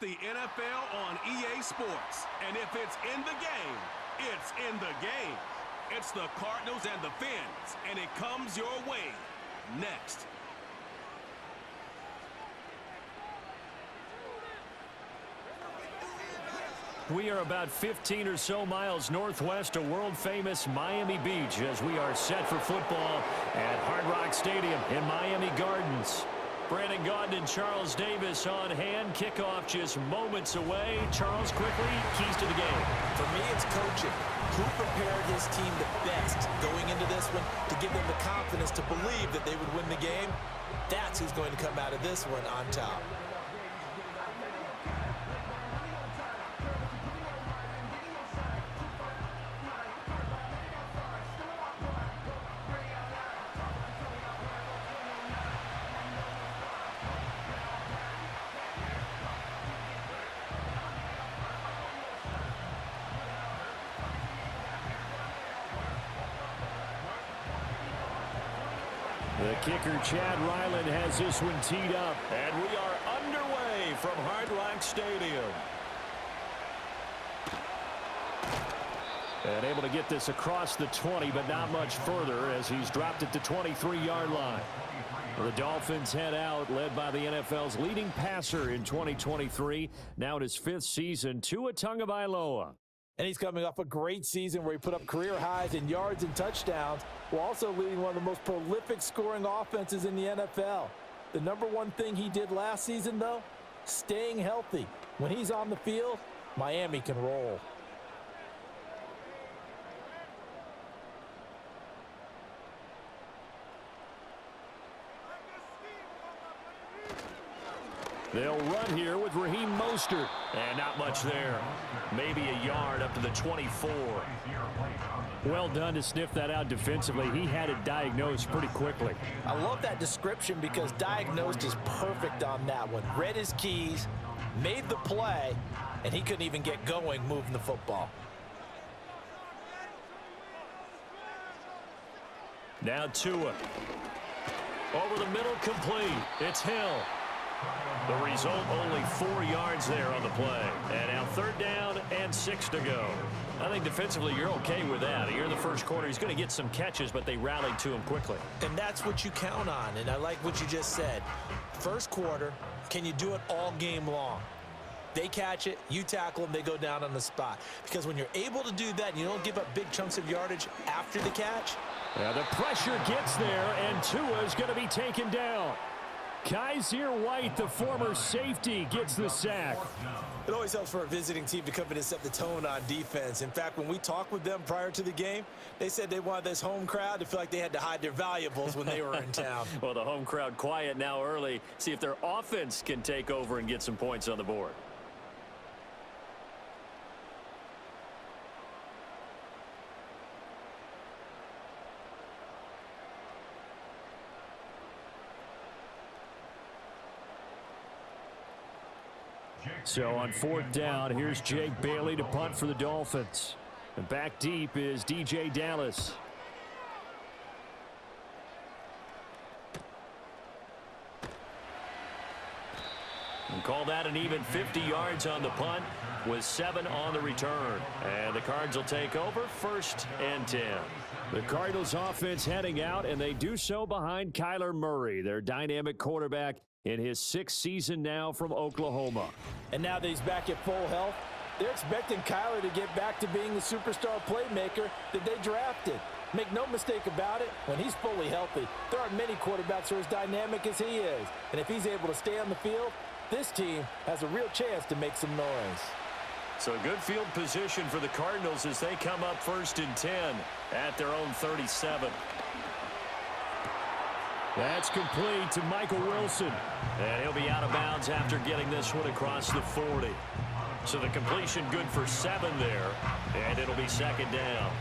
the NFL on EA Sports. And if it's in the game, it's in the game. It's the Cardinals and the Fins, and it comes your way next. We are about 15 or so miles northwest of world-famous Miami Beach as we are set for football at Hard Rock Stadium in Miami Gardens. Brandon Gaudin and Charles Davis on hand. Kickoff just moments away. Charles, quickly, keys to the game. For me, it's coaching. Who prepared his team the best going into this one to give them the confidence to believe that they would win the game? That's who's going to come out of this one on top. The kicker, Chad Ryland, has this one teed up. And we are underway from Hard Rock Stadium. And able to get this across the 20, but not much further as he's dropped it to 23-yard line. The Dolphins head out, led by the NFL's leading passer in 2023. Now in his 5th season, Tua Tagovailoa. And he's coming off a great season where he put up career highs in yards and touchdowns, while also leading one of the most prolific scoring offenses in the NFL. The number one thing he did last season, though, staying healthy. When he's on the field, Miami can roll. They'll run here with Raheem Mostert. And not much there. Maybe a yard up to the 24. Well done to sniff that out defensively. He had it diagnosed pretty quickly. I love that description because diagnosed is perfect on that one. Read his keys, made the play, and he couldn't even get going moving the football. Now Tua. Over the middle, complete. It's Hill. The result, only 4 yards there on the play. And now 3rd down and 6 to go. I think defensively you're okay with that. Here in the first quarter, he's going to get some catches, but they rallied to him quickly. And that's what you count on, and I like what you just said. First quarter, can you do it all game long? They catch it, you tackle them, they go down on the spot. Because when you're able to do that, and you don't give up big chunks of yardage after the catch. Yeah, the pressure gets there, and Tua is going to be taken down. Kaiser White, the former safety, gets the sack. It always helps for a visiting team to come in and set the tone on defense. In fact, when we talked with them prior to the game, they said they wanted this home crowd to feel like they had to hide their valuables when they were in town. Well, the home crowd quiet now early. See if their offense can take over and get some points on the board. So on 4th down, here's Jake Bailey to punt for the Dolphins. And back deep is DJ Dallas. And call that an even 50 yards on the punt with 7 on the return. And the Cards will take over 1st and 10. The Cardinals offense heading out, and they do so behind Kyler Murray, their dynamic quarterback in his 6th season now from Oklahoma. And now that he's back at full health, they're expecting Kyler to get back to being the superstar playmaker that they drafted. Make no mistake about it, when he's fully healthy, there aren't many quarterbacks who are as dynamic as he is. And if he's able to stay on the field, this team has a real chance to make some noise. So good field position for the Cardinals as they come up 1st and 10 at their own 37. That's complete to Michael Wilson. And he'll be out of bounds after getting this one across the 40. So the completion good for 7 there. And it'll be 2nd down.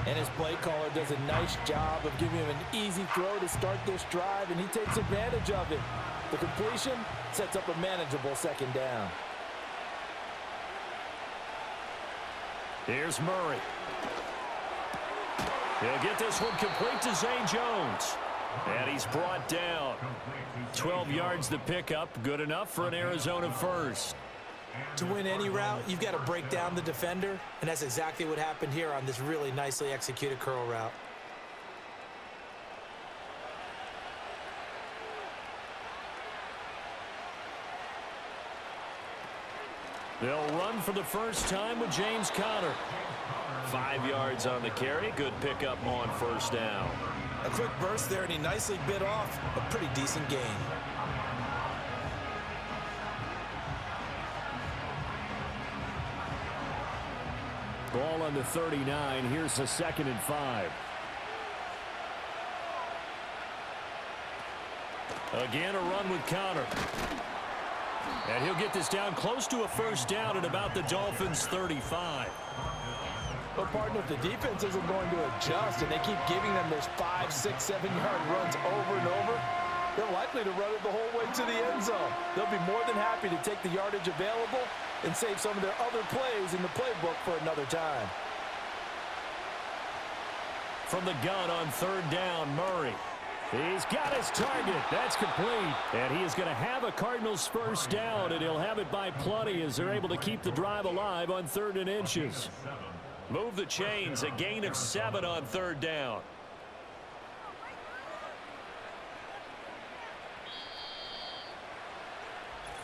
And his play caller does a nice job of giving him an easy throw to start this drive, and he takes advantage of it. The completion sets up a manageable 2nd down. Here's Murray. He'll get this one complete to Zay Jones. And he's brought down. 12 yards the pickup. Good enough for an Arizona first. To win any route, you've got to break down the defender, and that's exactly what happened here on this really nicely executed curl route. They'll run for the first time with James Conner. 5 yards on the carry. Good pickup on first down. A quick burst there, and he nicely bit off a pretty decent gain. Ball on the 39. Here's the 2nd and 5. Again, a run with Conner. And he'll get this down close to a first down at about the Dolphins' 35. But, partner, if the defense isn't going to adjust and they keep giving them those 5, 6, 7-yard runs over and over, they're likely to run it the whole way to the end zone. They'll be more than happy to take the yardage available and save some of their other plays in the playbook for another time. From the gun on 3rd down, Murray. He's got his target. That's complete. And he is going to have a Cardinals first down, and he'll have it by plenty as they're able to keep the drive alive on 3rd and inches. Move the chains. A gain of 7 on 3rd down.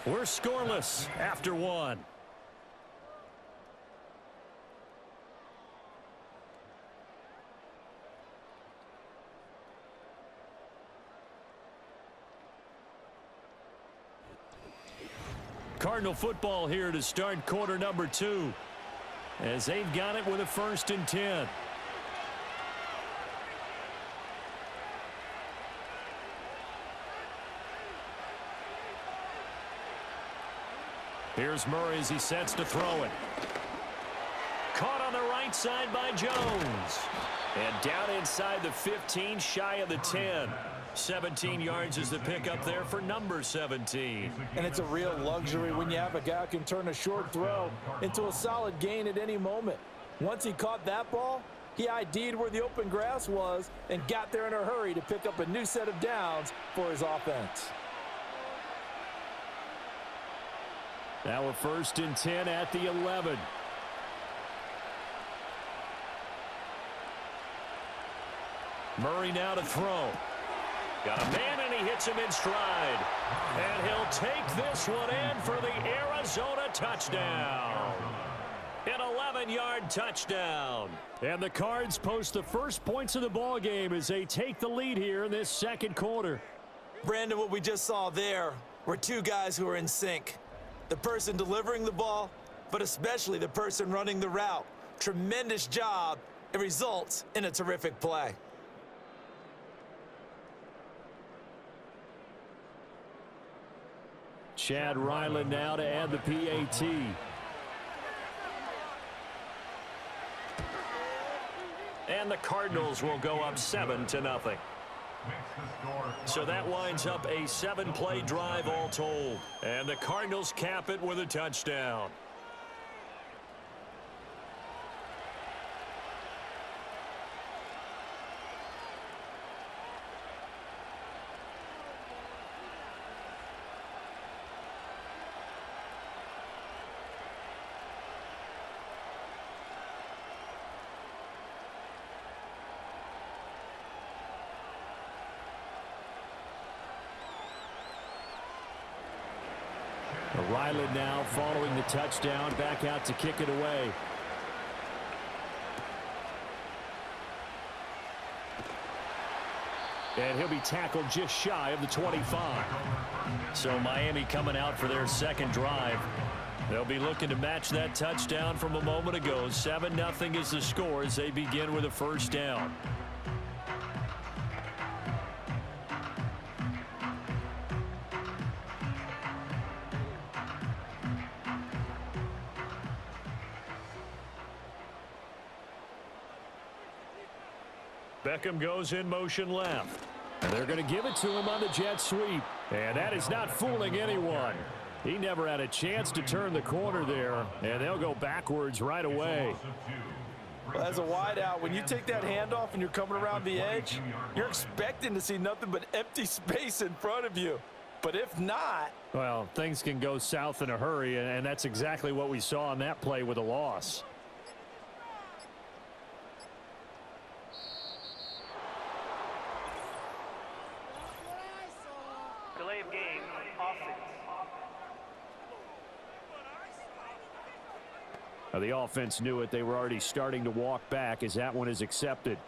We're scoreless after 1. Cardinal football here to start quarter number 2. As they've got it with a 1st and 10. Here's Murray as he sets to throw it. Caught on the right side by Jones. And down inside the 15, shy of the 10. 17 yards is the pickup there for number 17. And it's a real luxury when you have a guy who can turn a short throw into a solid gain at any moment. Once he caught that ball, he ID'd where the open grass was and got there in a hurry to pick up a new set of downs for his offense. Now a 1st and 10 at the 11. Murray now to throw. Got a man, and he hits him in stride. And he'll take this one in for the Arizona touchdown. An 11-yard touchdown. And the Cards post the first points of the ball game as they take the lead here in this 2nd quarter. Brandon, what we just saw there were two guys who are in sync. The person delivering the ball, but especially the person running the route. Tremendous job. It results in a terrific play. Chad Ryland now to add the PAT. And the Cardinals will go up 7-0. So that winds up a 7-play drive all told. And the Cardinals cap it with a touchdown. Ryland now following the touchdown, back out to kick it away. And he'll be tackled just shy of the 25. So Miami coming out for their 2nd drive. They'll be looking to match that touchdown from a moment ago. 7-0 is the score as they begin with a first down. Beckham goes in motion left. And they're going to give it to him on the jet sweep. And that is not fooling anyone. He never had a chance to turn the corner there. And they'll go backwards right away. Well, as a wideout, when you take that handoff and you're coming around the edge, you're expecting to see nothing but empty space in front of you. But if not, well, things can go south in a hurry, and that's exactly what we saw on that play with a loss. Delay of game, offense. Now, the offense knew it. They were already starting to walk back as that one is accepted.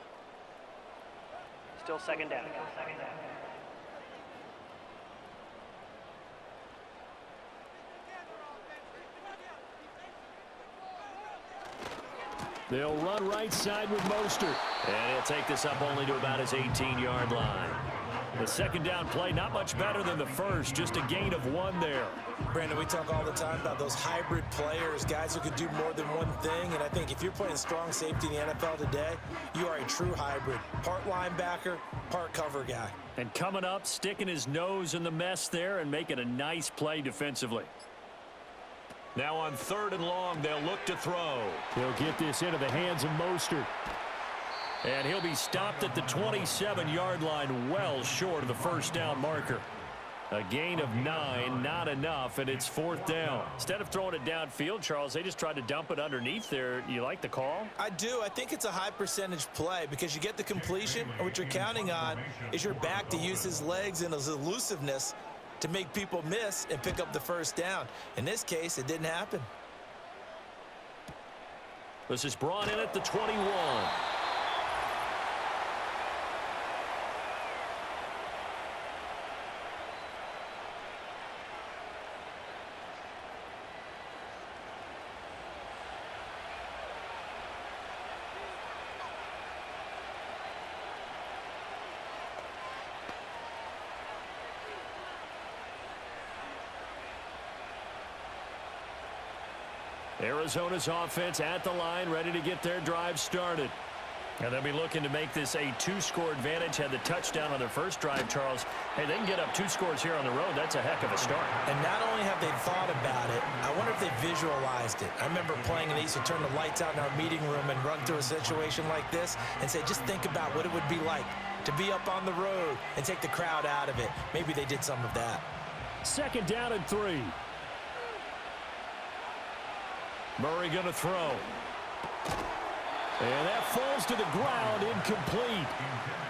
Still second down. They'll run right side with Mostert. And he'll take this up only to about his 18-yard line. The second down play, not much better than the first, just a gain of 1 there. Brandon, we talk all the time about those hybrid players, guys who could do more than one thing. And I think if you're playing strong safety in the NFL today, you are a true hybrid. Part linebacker, part cover guy. And coming up, sticking his nose in the mess there and making a nice play defensively. Now on 3rd and long, they'll look to throw. He'll get this into the hands of Mostert. And he'll be stopped at the 27-yard line, well short of the first down marker. A gain of 9, not enough, and it's 4th down. Instead of throwing it downfield, Charles, they just tried to dump it underneath there. You like the call? I do. I think it's a high percentage play because you get the completion, and what you're counting on is your back to use his legs and his elusiveness to make people miss and pick up the first down. In this case, it didn't happen. This is brought in at the 21. Arizona's offense at the line, ready to get their drive started. And they'll be looking to make this a 2-score advantage. Had the touchdown on their first drive, Charles. Hey, they can get up 2 scores here on the road. That's a heck of a start. And not only have they thought about it, I wonder if they visualized it. I remember playing and they used to turn the lights out in our meeting room and run through a situation like this and say, just think about what it would be like to be up on the road and take the crowd out of it. Maybe they did some of that. 2nd down and 3. Murray going to throw. And that falls to the ground, incomplete.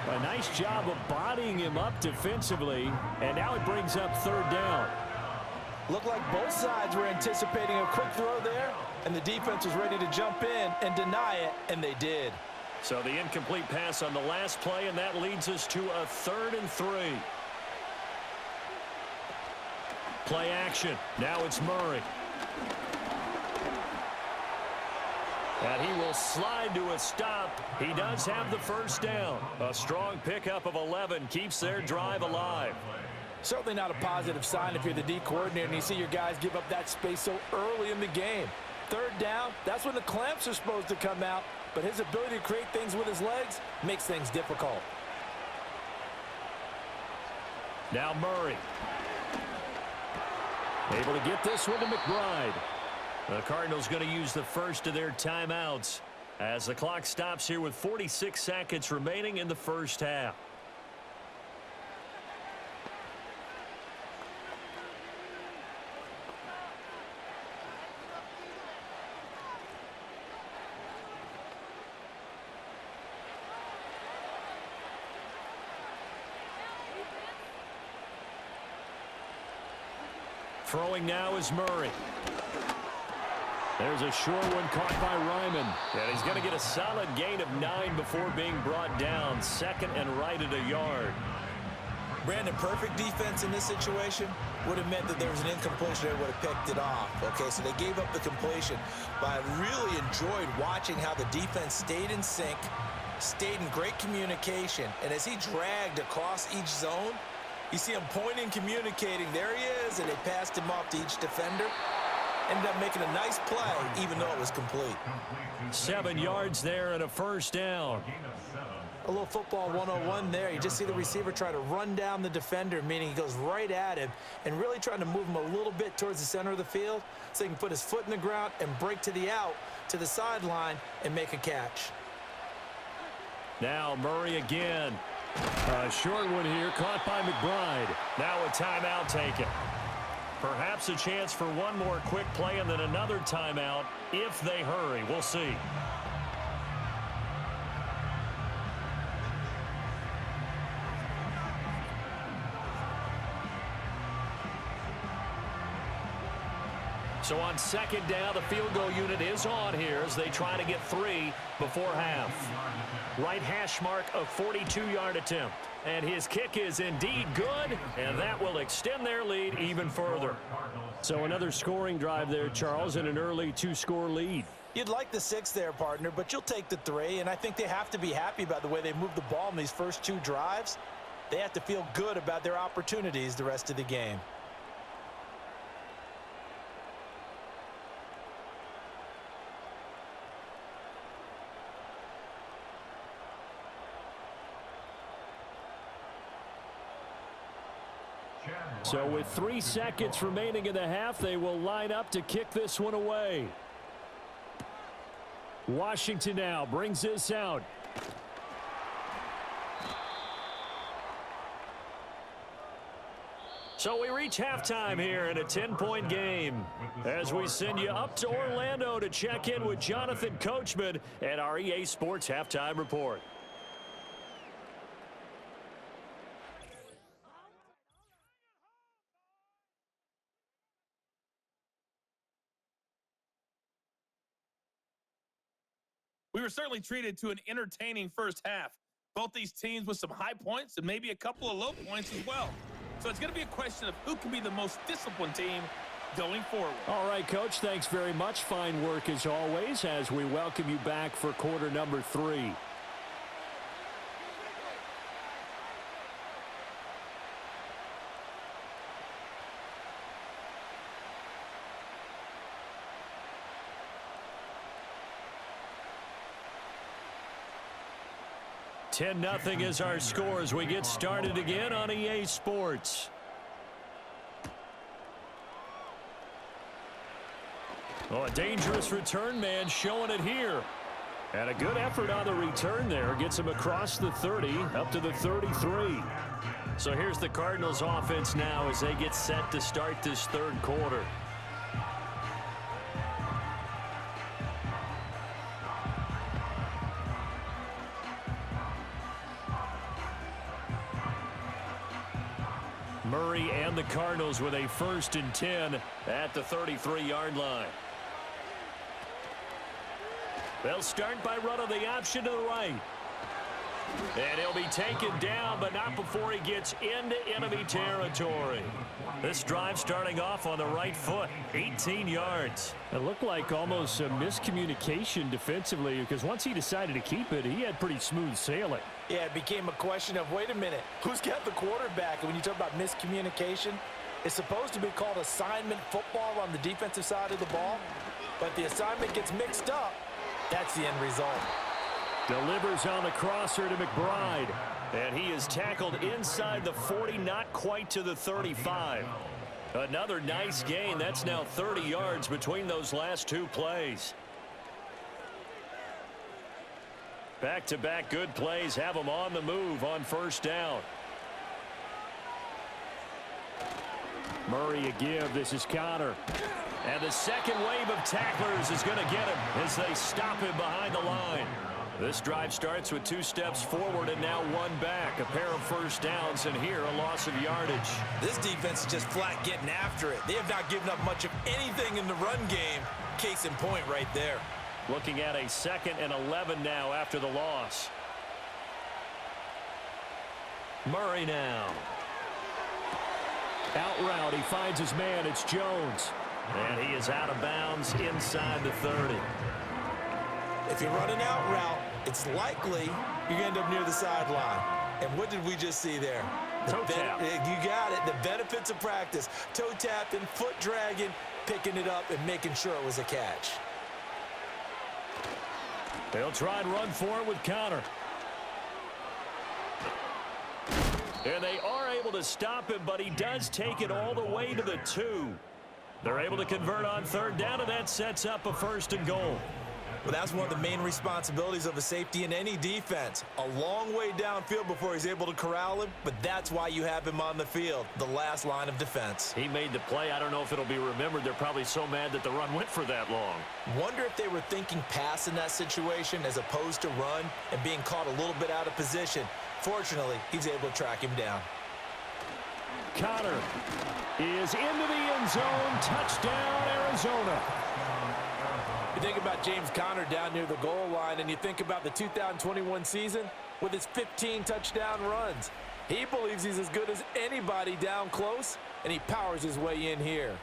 A nice job of bodying him up defensively, and now it brings up 3rd down. Looked like both sides were anticipating a quick throw there, and the defense was ready to jump in and deny it, and they did. So the incomplete pass on the last play, and that leads us to a 3rd and 3. Play action. Now it's Murray. And he will slide to a stop. He does have the first down. A strong pickup of 11 keeps their drive alive. Certainly not a positive sign if you're the D coordinator and you see your guys give up that space so early in the game. 3rd down, that's when the clamps are supposed to come out, but his ability to create things with his legs makes things difficult. Now Murray. Able to get this one to McBride. The Cardinals going to use the first of their timeouts as the clock stops here with 46 seconds remaining in the first half. Throwing now is Murray. There's a short one caught by Ryman. And he's going to get a solid gain of 9 before being brought down. 2nd and right at a yard. Brandon, perfect defense in this situation would have meant that there was an incompletion. They would have picked it off. Okay, so they gave up the completion. But I really enjoyed watching how the defense stayed in sync, stayed in great communication. And as he dragged across each zone, you see him pointing, communicating. There he is, and they passed him off to each defender. Ended up making a nice play, even though it was complete. 7 yards there and a first down. A little football 101 there. You just see the receiver try to run down the defender, meaning he goes right at him and really trying to move him a little bit towards the center of the field so he can put his foot in the ground and break to the out, to the sideline, and make a catch. Now Murray again. A short one here, caught by McBride. Now a timeout taken. Perhaps a chance for one more quick play and then another timeout if they hurry. We'll see. So on second down, the field goal unit is on here as they try to get 3 before half. Right hash mark, a 42-yard attempt. And his kick is indeed good, and that will extend their lead even further. So another scoring drive there, Charles, and an early 2-score lead. You'd like the 6 there, partner, but you'll take the 3, and I think they have to be happy about the way they moved the ball in these first 2 drives. They have to feel good about their opportunities the rest of the game. So with 3 seconds remaining in the half, they will line up to kick this one away. Washington now brings this out. So we reach halftime here in a 10-point game as we send you up to Orlando to check in with Jonathan Coachman and our EA Sports Halftime Report. We were certainly treated to an entertaining first half. Both these teams with some high points and maybe a couple of low points as well. So it's going to be a question of who can be the most disciplined team going forward. All right, Coach, thanks very much. Fine work as always as we welcome you back for quarter number 3. $10-0 is our score as we get started again on EA Sports. Oh, a dangerous return man showing it here. And a good effort on the return there. Gets him across the 30 up to the 33. So here's the Cardinals offense now as they get set to start this third quarter. Murray and the Cardinals with a 1st and 10 at the 33-yard line. They'll start by running the option to the right. And he'll be taken down, but not before he gets into enemy territory. This drive starting off on the right foot, 18 yards. It looked like almost a miscommunication defensively because once he decided to keep it, he had pretty smooth sailing. Yeah, it became a question of, wait a minute, who's got the quarterback? And when you talk about miscommunication, it's supposed to be called assignment football on the defensive side of the ball. But the assignment gets mixed up. That's the end result. Delivers on the crosser to McBride. And he is tackled inside the 40, not quite to the 35. Another nice gain. That's now 30 yards between those last 2 plays. Back-to-back good plays have them on the move on first down. Murray a give. This is Connor. And the second wave of tacklers is going to get him as they stop him behind the line. This drive starts with 2 steps forward and now 1 back. A pair of first downs, and here a loss of yardage. This defense is just flat getting after it. They have not given up much of anything in the run game. Case in point right there. Looking at a 2nd and 11 now after the loss. Murray now. Out route, he finds his man. It's Jones. And he is out of bounds inside the 30. If you're running out route, it's likely you're going to end up near the sideline. And what did we just see there? Toe tap. You got it. The benefits of practice. Toe tapping, foot dragging, picking it up, and making sure it was a catch. They'll try and run for it with Connor. And they are able to stop him, but he does take it all the way to the 2. They're able to convert on 3rd down, and that sets up a 1st and goal. Well, that's one of the main responsibilities of a safety in any defense. A long way downfield before he's able to corral him, but that's why you have him on the field, the last line of defense. He made the play. I don't know if it'll be remembered. They're probably so mad that the run went for that long. Wonder if they were thinking pass in that situation as opposed to run and being caught a little bit out of position. Fortunately, he's able to track him down. Conner is into the end zone. Touchdown, Arizona. You think about James Conner down near the goal line, and you think about the 2021 season with his 15 touchdown runs. He believes he's as good as anybody down close, and he powers his way in here.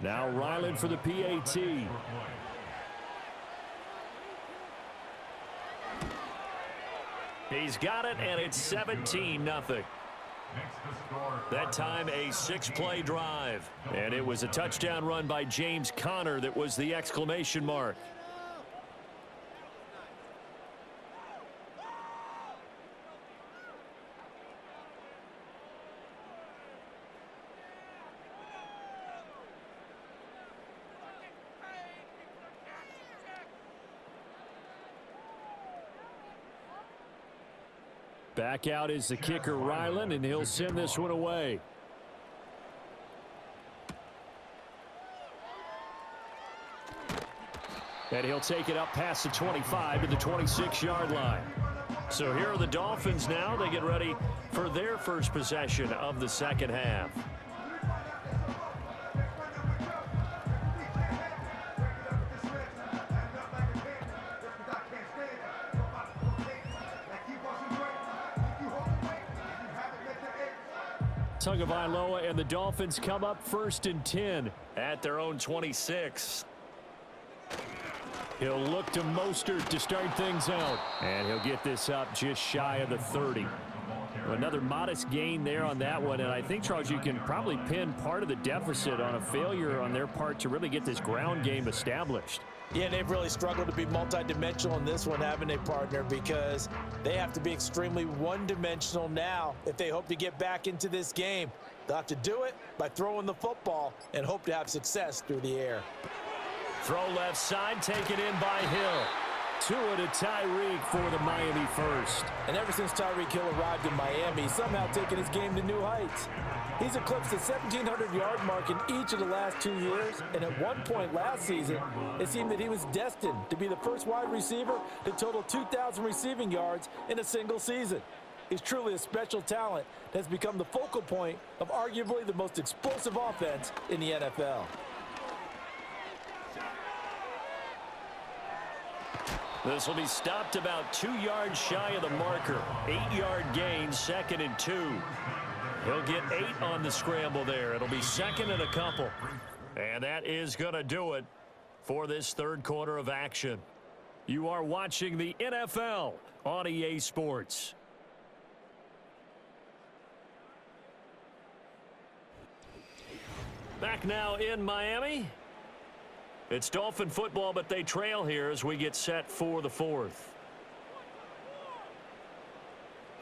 Now Ryland for the PAT. He's got it, and it's 17-0. That time a 6-play drive. And it was a touchdown run by James Conner that was the exclamation mark. Back out is the kicker, Ryland, and he'll send this one away. And he'll take it up past the 25 to the 26-yard line. So here are the Dolphins now. They get ready for their first possession of the second half. Tagovailoa and the Dolphins come up 1st and 10 at their own 26. He'll look to Mostert to start things out. And he'll get this up just shy of the 30. Another modest gain there on that one. And I think, Charles, you can probably pin part of the deficit on a failure on their part to really get this ground game established. Yeah, they've really struggled to be multidimensional in this one, haven't they, partner? Because they have to be extremely one-dimensional now if they hope to get back into this game. They'll have to do it by throwing the football and hope to have success through the air. Throw left side, taken in by Hill. Tua to Tyreek for the Miami first. And ever since Tyreek Hill arrived in Miami, he's somehow taken his game to new heights. He's eclipsed the 1,700-yard mark in each of the last 2 years, and at one point last season, it seemed that he was destined to be the first wide receiver to total 2,000 receiving yards in a single season. He's truly a special talent that has become the focal point of arguably the most explosive offense in the NFL. This will be stopped about 2 yards shy of the marker. 8-yard gain, 2nd and 2. He'll get 8 on the scramble there. It'll be 2nd and a couple. And that is going to do it for this third quarter of action. You are watching the NFL on EA Sports. Back now in Miami. It's Dolphin football, but they trail here as we get set for the fourth.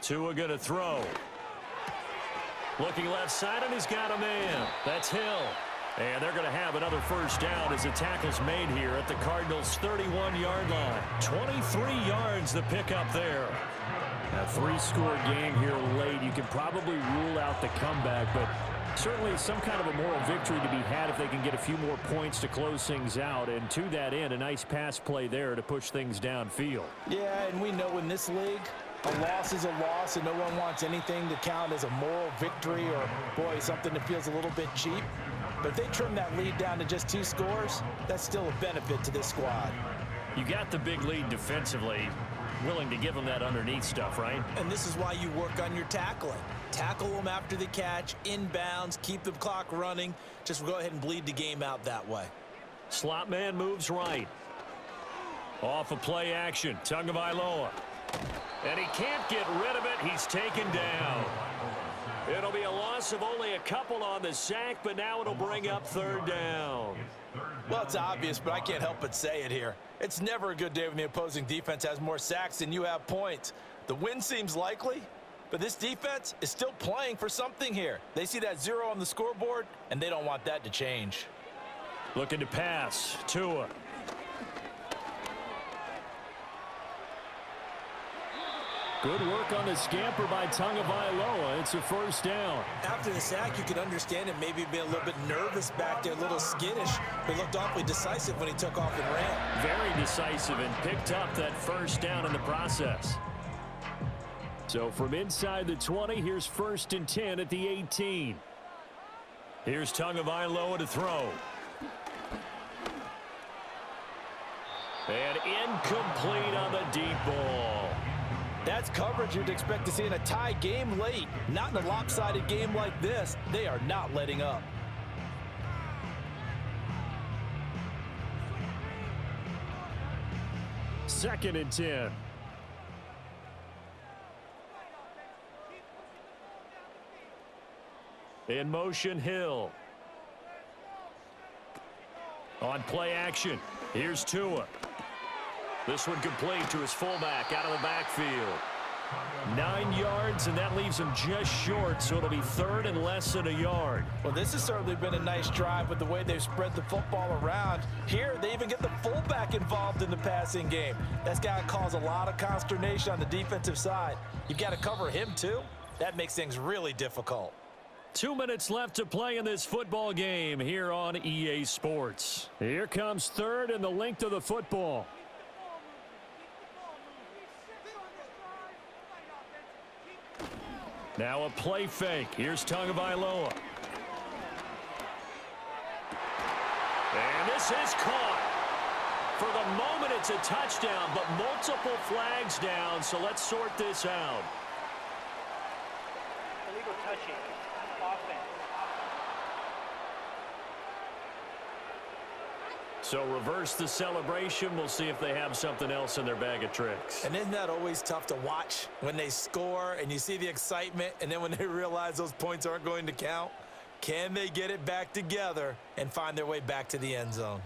Tua going to throw. Looking left side, and he's got a man. That's Hill. And they're going to have another first down as the tackle's made here at the Cardinals' 31-yard line. 23 yards the pickup there. A 3-score game here late. You can probably rule out the comeback, but certainly some kind of a moral victory to be had if they can get a few more points to close things out. And to that end, a nice pass play there to push things downfield. Yeah, and we know in this league, a loss is a loss, and no one wants anything to count as a moral victory or, boy, something that feels a little bit cheap. But if they trim that lead down to just 2 scores, that's still a benefit to this squad. You got the big lead defensively. Willing to give them that underneath stuff, right? And this is why you work on your tackling. Tackle them after the catch, inbounds, keep the clock running. Just go ahead and bleed the game out that way. Slot man moves right. Off of play action, Tagovailoa. And he can't get rid of it. He's taken down. It'll be a loss of only a couple on the sack, but now it'll bring up 3rd down. Well, it's obvious, but I can't help but say it here. It's never a good day when the opposing defense has more sacks than you have points. The win seems likely, but this defense is still playing for something here. They see that 0 on the scoreboard, and they don't want that to change. Looking to pass. Tua. Good work on the scamper by Tagovailoa. It's a first down. After the sack, you could understand him maybe being a little bit nervous back there, a little skittish, but looked awfully decisive when he took off and ran. Very decisive and picked up that first down in the process. So from inside the 20, here's 1st and 10 at the 18. Here's Tagovailoa to throw. And incomplete on the deep ball. That's coverage you'd expect to see in a tie game late. Not in a lopsided game like this. They are not letting up. Second and 10. In motion, Hill. On play action, here's Tua. This one complete to his fullback out of the backfield. 9 yards, and that leaves him just short, so it'll be 3rd and less than a yard. Well, this has certainly been a nice drive with the way they've spread the football around. Here, they even get the fullback involved in the passing game. That's got to cause a lot of consternation on the defensive side. You've got to cover him, too. That makes things really difficult. 2 minutes left to play in this football game here on EA Sports. Here comes 3rd and the length of the football. Now a play fake. Here's Tagovailoa. And this is caught. For the moment, it's a touchdown, but multiple flags down, so let's sort this out. Illegal touching. Offense. So reverse the celebration. We'll see if they have something else in their bag of tricks. And isn't that always tough to watch when they score and you see the excitement, and then when they realize those points aren't going to count? Can they get it back together and find their way back to the end zone?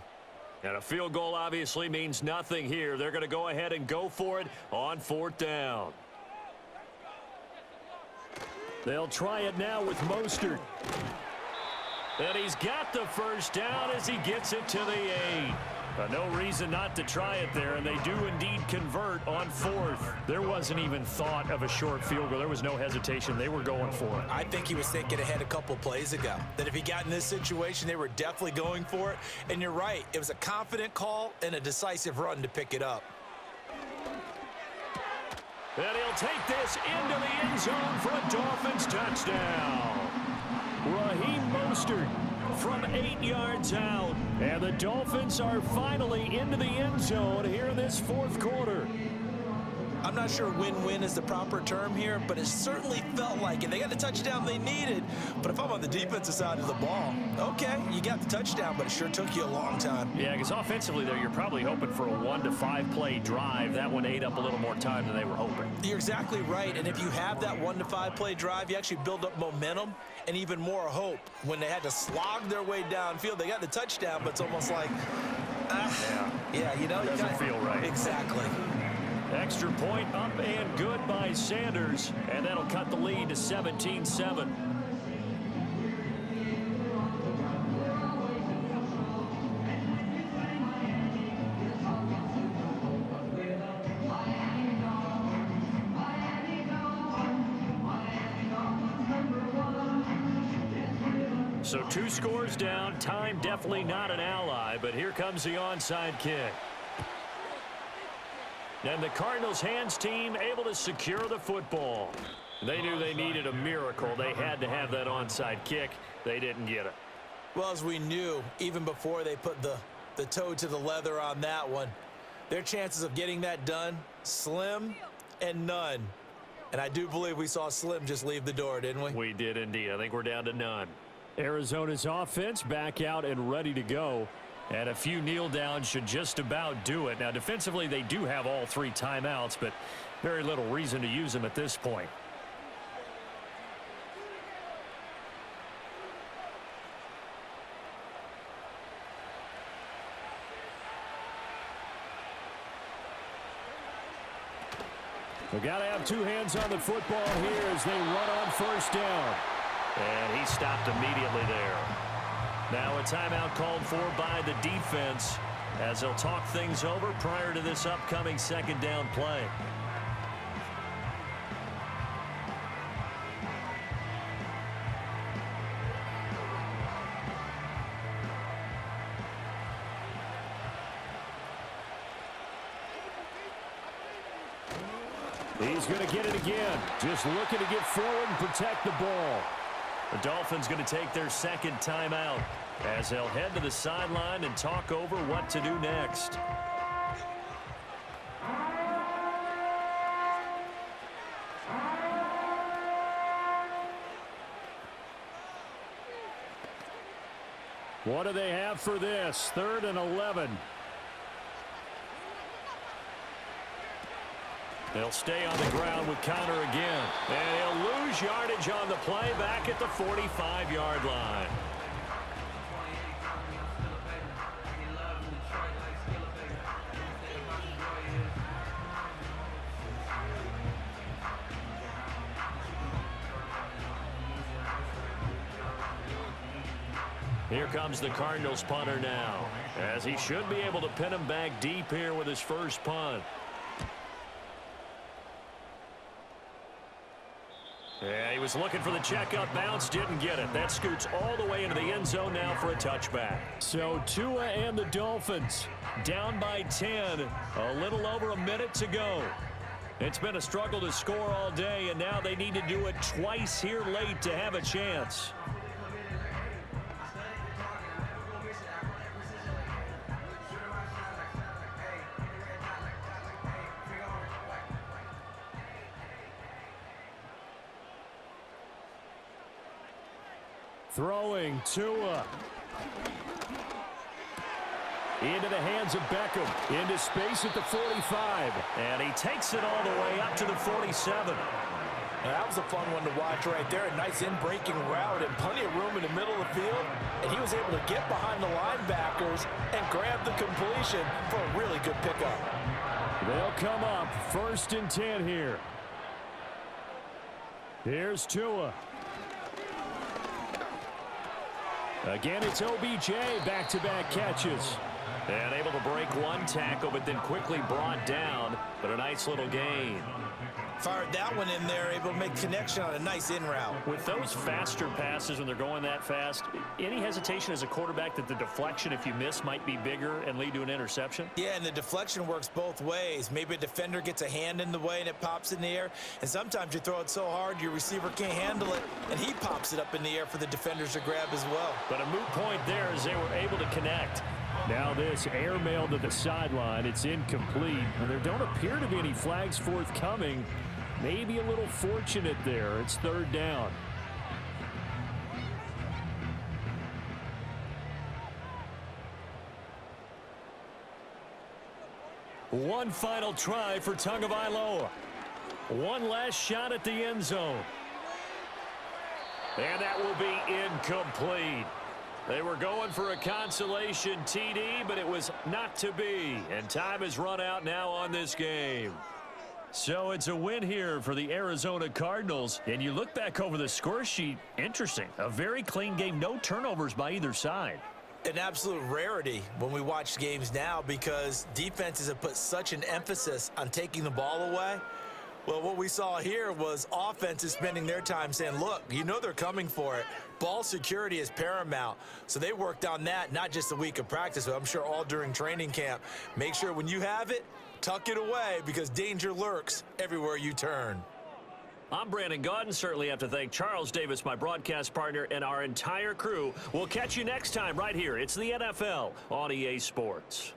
And a field goal obviously means nothing here. They're going to go ahead and go for it on 4th down. They'll try it now with Mostert. And he's got the first down as he gets it to the 8. No reason not to try it there, and they do indeed convert on 4th. There wasn't even thought of a short field goal. There was no hesitation. They were going for it. I think he was thinking ahead a couple plays ago, that if he got in this situation, they were definitely going for it. And you're right. It was a confident call and a decisive run to pick it up. And he'll take this into the end zone for a Dolphins touchdown. Raheem Mostert from 8 yards out. And the Dolphins are finally into the end zone here in this 4th quarter. I'm not sure win-win is the proper term here, but it certainly felt like it. They got the touchdown they needed, but if I'm on the defensive side of the ball, okay, you got the touchdown, but it sure took you a long time. Yeah, because offensively there, you're probably hoping for a 1 to 5 play drive. That one ate up a little more time than they were hoping. You're exactly right, and if you have that 1 to 5 play drive, you actually build up momentum and even more hope. When they had to slog their way downfield, they got the touchdown, but it's almost like, yeah, you know, doesn't feel right. Exactly. Extra point up and good by Sanders, and that'll cut the lead to 17-7. So 2 scores down. Time definitely not an ally, but here comes the onside kick. And the Cardinals hands team able to secure the football. They knew they needed a miracle. They had to have that onside kick. They didn't get it. Well, as we knew, even before they put the toe to the leather on that one, their chances of getting that done, slim and none. And I do believe we saw Slim just leave the door, didn't we? We did indeed. I think we're down to none. Arizona's offense back out and ready to go. And a few kneel downs should just about do it. Now, defensively, they do have all 3 timeouts, but very little reason to use them at this point. We got to have two hands on the football here as they run on first down. And he stopped immediately there. Now a timeout called for by the defense as they'll talk things over prior to this upcoming second down play. He's going to get it again. Just looking to get forward and protect the ball. The Dolphins going to take their second timeout as they'll head to the sideline and talk over what to do next. What do they have for this? 3rd and 11. They'll stay on the ground with Connor again. And he'll lose yardage on the play back at the 45-yard line. Here comes the Cardinals punter now, as he should be able to pin him back deep here with his first punt. Yeah, he was looking for the checkup bounce, didn't get it. That scoots all the way into the end zone now for a touchback. So Tua and the Dolphins down by 10, a little over a minute to go. It's been a struggle to score all day, and now they need to do it twice here late to have a chance. Throwing Tua. Into the hands of Beckham. Into space at the 45. And he takes it all the way up to the 47. Now, that was a fun one to watch right there. A nice in-breaking route and plenty of room in the middle of the field. And he was able to get behind the linebackers and grab the completion for a really good pickup. They'll come up 1st and 10 here. Here's Tua. Again, it's OBJ, back-to-back catches. And able to break one tackle, but then quickly brought down. But a nice little gain. Fired that one in there, able to make connection on a nice in route. With those faster passes when they're going that fast, any hesitation as a quarterback that the deflection, if you miss, might be bigger and lead to an interception? Yeah, and the deflection works both ways. Maybe a defender gets a hand in the way and it pops in the air. And sometimes you throw it so hard your receiver can't handle it, and he pops it up in the air for the defenders to grab as well. But a moot point there as they were able to connect. Now this airmail to the sideline. It's incomplete. And there don't appear to be any flags forthcoming. Maybe a little fortunate there. It's 3rd down. One final try for Tagovailoa. One last shot at the end zone. And that will be incomplete. They were going for a consolation TD, but it was not to be. And time has run out now on this game. So it's a win here for the Arizona Cardinals. And you look back over the score sheet, interesting. A very clean game, no turnovers by either side. An absolute rarity when we watch games now because defenses have put such an emphasis on taking the ball away. Well, what we saw here was offenses spending their time saying, look, you know they're coming for it. Ball security is paramount. So they worked on that, not just a week of practice, but I'm sure all during training camp. Make sure when you have it, tuck it away because danger lurks everywhere you turn. I'm Brandon Gaudin. Certainly have to thank Charles Davis, my broadcast partner, and our entire crew. We'll catch you next time right here. It's the NFL on EA Sports.